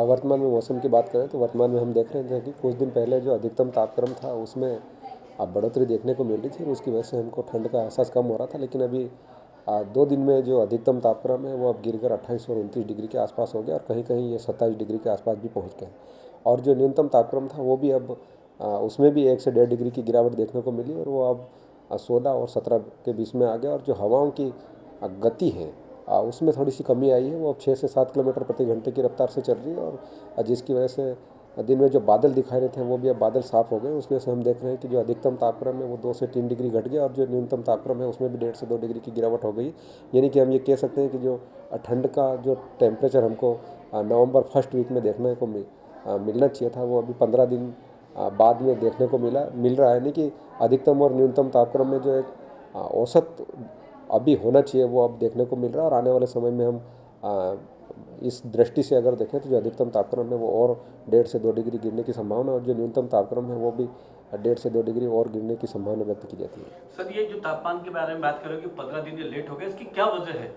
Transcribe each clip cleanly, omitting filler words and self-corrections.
वर्तमान में मौसम की बात करें तो वर्तमान में हम देख रहे थे कि कुछ दिन पहले जो अधिकतम तापक्रम था उसमें अब बढ़ोतरी देखने को मिल रही थी और उसकी वजह से हमको ठंड का एहसास कम हो रहा था। लेकिन अभी 2 दिन में जो अधिकतम तापक्रम है वो अब गिरकर 28 और 29 डिग्री के आसपास हो गया और कहीं कहीं ये 27 डिग्री के आसपास भी पहुंच गए। और जो न्यूनतम तापक्रम था वो भी अब उसमें भी 1 से 1.5 डिग्री की गिरावट देखने को मिली और वो अब 16 और 17 के बीच में आ गया। और जो हवाओं की गति है उसमें थोड़ी सी कमी आई है, वो अब 6 से 7 किलोमीटर प्रति घंटे की रफ्तार से चल रही है। और जिसकी वजह से दिन में जो बादल दिखाई रहे थे वो भी अब बादल साफ़ हो गए। उसकी वजह से हम देख रहे हैं कि जो अधिकतम तापक्रम है वो 2 से 3 डिग्री घट गया और जो न्यूनतम तापक्रम है उसमें भी 1.5 से 2 डिग्री की गिरावट हो गई। यानी कि हम ये कह सकते हैं कि जो ठंड का जो टेम्परेचर हमको नवंबर फर्स्ट वीक में देखने को मिलना चाहिए था वो अभी 15 दिन बाद में देखने को मिल रहा है। यानी कि अधिकतम और न्यूनतम तापक्रम में जो एक औसत अभी होना चाहिए वो अब देखने को मिल रहा है। और आने वाले समय में हम इस दृष्टि से अगर देखें तो जो अधिकतम तापक्रम है वो और 1.5 से 2 डिग्री गिरने की संभावना और जो न्यूनतम तापक्रम है वो भी 1.5 से 2 डिग्री और गिरने की संभावना व्यक्त की जाती है। सर, ये जो तापमान के बारे में बात करें कि 15 दिन ये लेट हो गया, इसकी क्या वजह है?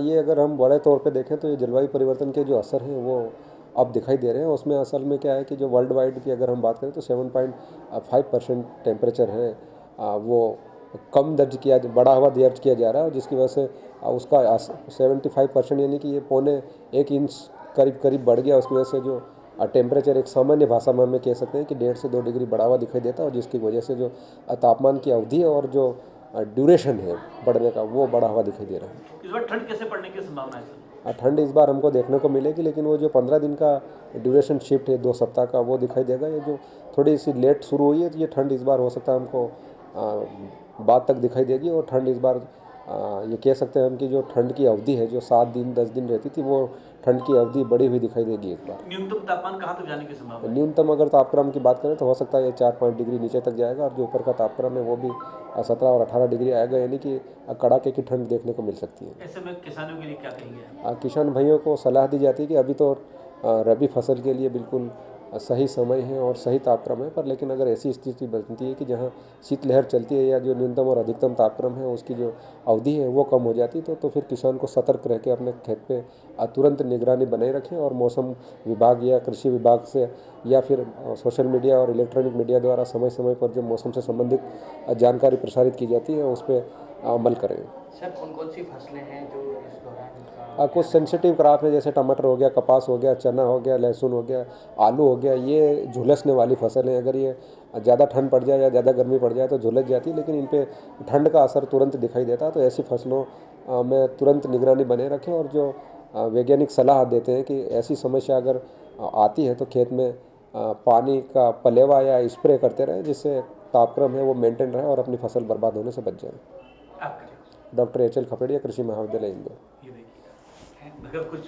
ये अगर हम बड़े तौर पे देखें तो ये जलवायु परिवर्तन के जो असर हैं वो अब दिखाई दे रहे हैं। उसमें असल में क्या है कि जो वर्ल्ड वाइड की अगर हम बात करें तो 7.5% टेम्परेचर है वो कम बढ़ा हुआ दर्ज किया जा रहा है। और जिसकी वजह से उसका 75% यानी कि ये 1.25 इंच करीब करीब बढ़ गया। उसकी वजह से जो टेम्परेचर एक सामान्य भाषा में हम कह सकते हैं कि 1.5 से 2 डिग्री बढ़ा हुआ दिखाई देता है। और जिसकी वजह से जो तापमान की अवधि और जो ड्यूरेशन है बढ़ने का वो बढ़ा हुआ दिखाई दे रहा है। इस बार ठंड कैसे पड़ने की संभावना है सर? ठंड इस बार हमको देखने को मिलेगी, लेकिन वो जो 15 दिन का ड्यूरेशन शिफ्ट है 2 सप्ताह का वो दिखाई देगा। ये जो थोड़ी सी लेट शुरू हुई है तो ये ठंड इस बार हो सकता है हमको बाद तक दिखाई देगी। और ठंड इस बार ये कह सकते हैं हम कि जो ठंड की अवधि है जो 7 दिन 10 दिन रहती थी वो ठंड की अवधि बढ़ी हुई दिखाई देगी इस बार। न्यूनतम तापमान कहाँ तक जाने की संभावना है? न्यूनतम अगर तापक्रम की बात करें तो हो सकता है ये 4-5 डिग्री नीचे तक जाएगा और जो ऊपर का तापक्रम है वो भी 17 और 18 डिग्री आएगा। यानी कि कड़ाके की ठंड देखने को मिल सकती है। ऐसे में किसानों के लिए क्या कहेंगे? किसान भाइयों को सलाह दी जाती है कि अभी तो रबी फसल के लिए बिल्कुल सही समय है और सही तापक्रम है। पर लेकिन अगर ऐसी स्थिति बनती है कि जहाँ शीतलहर चलती है या जो न्यूनतम और अधिकतम तापक्रम है उसकी जो अवधि है वो कम हो जाती है तो फिर किसान को सतर्क रह के अपने खेत पे तुरंत निगरानी बनाए रखें। और मौसम विभाग या कृषि विभाग से या फिर सोशल मीडिया और इलेक्ट्रॉनिक मीडिया द्वारा समय समय पर जो मौसम से संबंधित जानकारी प्रसारित की जाती है उस पर अमल करें। सर, कौन कौन सी फसलें हैं जो इस दौरान कुछ सेंसिटिव क्रॉप है जैसे टमाटर हो गया, कपास हो गया, चना हो गया, लहसुन हो गया, आलू हो गया, ये झुलसने वाली फसल है। अगर ये ज़्यादा ठंड पड़ जाए या ज़्यादा गर्मी पड़ जाए तो झुलस जाती है, लेकिन इन पे ठंड का असर तुरंत दिखाई देता है। तो ऐसी फसलों में तुरंत निगरानी बने रखें। और जो वैज्ञानिक सलाह देते हैं कि ऐसी समस्या अगर आती है तो खेत में पानी का पलेवा या स्प्रे करते रहें जिससे तापक्रम है वो मेंटेन रहे और अपनी फसल बर्बाद होने से बच जाए। डॉक्टर HL खपड़िया, कृषि महाविद्यालय इंदौर। ये देखिए, अगर कुछ